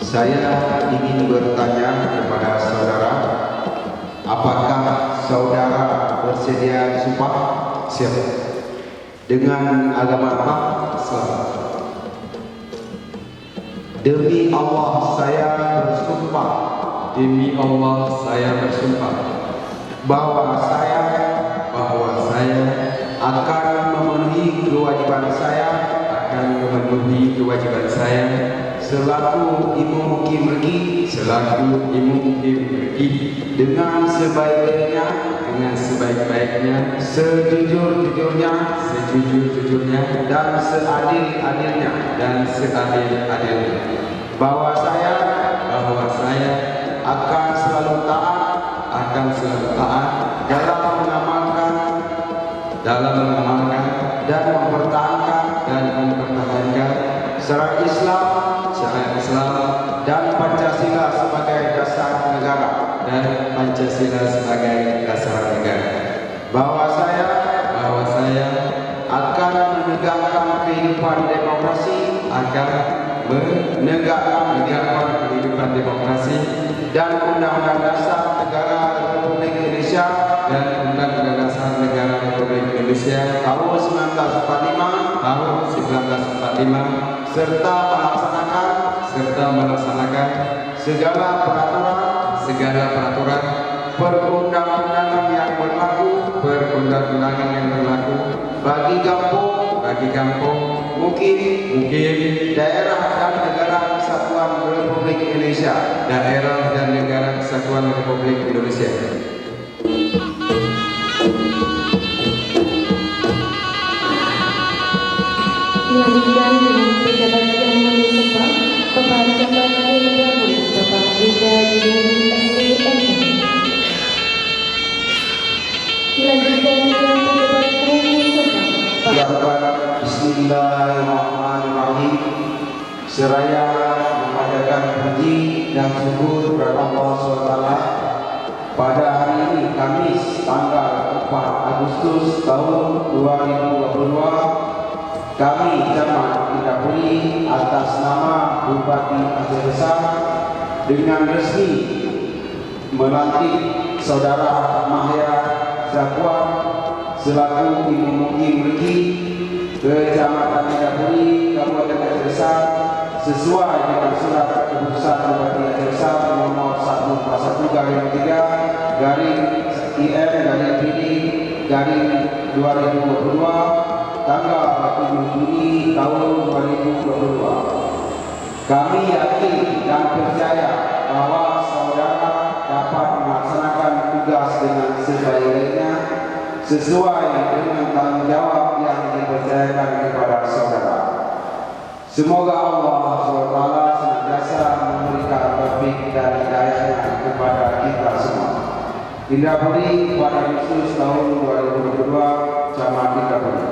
Saya ingin bertanya kepada saudara, apakah saudara bersedia sumpah? Siap. Dengan agama apa? Islam. Demi Allah saya bersumpah. Demi Allah saya bersumpah bahwa saya akan memenuhi kewajiban saya selaku imam mukim regi dengan sebaik-baiknya, sejujur-jujurnya, dan seadil-adilnya, bahwa saya akan selalu taat dalam mengamalkan dan mempertahankan syariat Islam dan Pancasila sebagai dasar negara, bahwa saya akan menegakkan kehidupan demokrasi dan Undang-Undang Dasar Negara Republik Indonesia tahun 1945 serta melaksanakan segala peraturan perundang-undangan yang berlaku bagi kampung, mukim, daerah dan negara kesatuan Republik Indonesia. Dilanjutkan dengan pejabat yang mengambil sumpah kepada Jabat Depul Bapak Rida Juliani SPM. Dilanjutkan dengan pejabat mengambil sumpah. Bismillahirrahmanirrahim. Seraya memanjatkan puji dan syukur kepada Allah SWT. Pada hari ini Kamis tanggal 4 Agustus tahun 2022, kami Jamaah Indapuri atas nama Bupati Aceh Besar dengan resmi melantik Saudara Mahya Zakwan selaku Imam Mukim Regi Kecamatan Indapuri, Kabupaten Aceh Besar, sesuai dengan surat keputusan Bupati Aceh Besar nomor 141/IM/PD/2022 tanggal 7 Juni tahun 2022. Kami yakin dan percaya bahwa saudara dapat melaksanakan tugas dengan sebaik-baiknya sesuai dengan tanggung jawab yang dipercayakan kepada saudara. Semoga Allah SWT senantiasa memberikan taufik dan hidayahnya kepada kita semua. Indapuri pada Agustus tahun 2022, Jamaah Indapuri.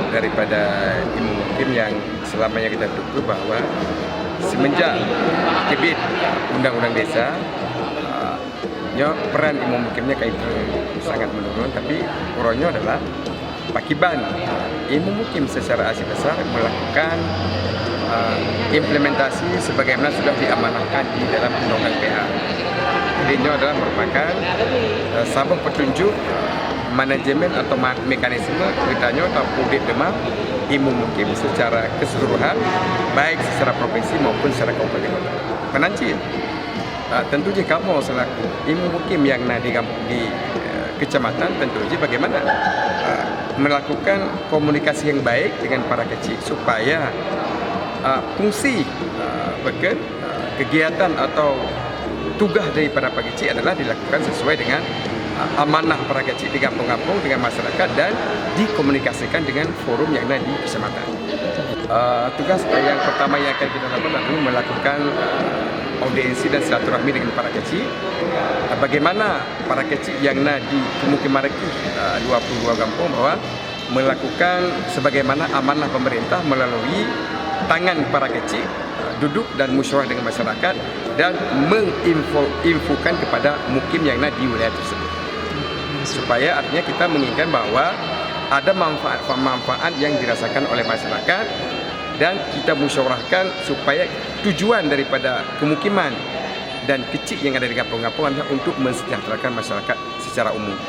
daripada Imam Mukim yang selamanya kita duduk bahwa semenjak terbit Undang-Undang Desa, peran Imam Mukimnya kaitu sangat menurun, tapi uronnya adalah pakiban Imam Mukim secara asli besar melakukan implementasi sebagaimana sudah diamanahkan di dalam Undang-Undang PA. Jadi ini adalah merupakan sabuk petunjuk manajemen atau mekanisme ceritanya atau audit demam Imam Mukim secara keseluruhan, baik secara provinsi maupun secara kabupaten kota. Penancil, tentunya kamu selaku Imam Mukim yang di kecamatan, tentunya bagaimana melakukan komunikasi yang baik dengan para kecil supaya fungsi bahkan kegiatan atau tugas daripada para kecil adalah dilakukan sesuai dengan amanah para kecil di kampung-kampung dengan masyarakat dan dikomunikasikan dengan forum yang ada di kecamatan. Tugas yang pertama yang akan kita lakukan adalah melakukan audiensi dan silaturahmi dengan para kecil. Bagaimana para kecil yang ada di pemukiman Rekih 22 kampung bahwa melakukan sebagaimana amanah pemerintah melalui tangan para kecil duduk dan musyawarah dengan masyarakat dan menginfokan kepada mukim yang ada di wilayah tersebut. Supaya artinya kita menginginkan bahwa ada manfaat-manfaat yang dirasakan oleh masyarakat dan kita musyawarahkan supaya tujuan daripada pemukiman dan kecil yang ada di kampung-kampung adalah untuk mensejahterakan masyarakat secara umum.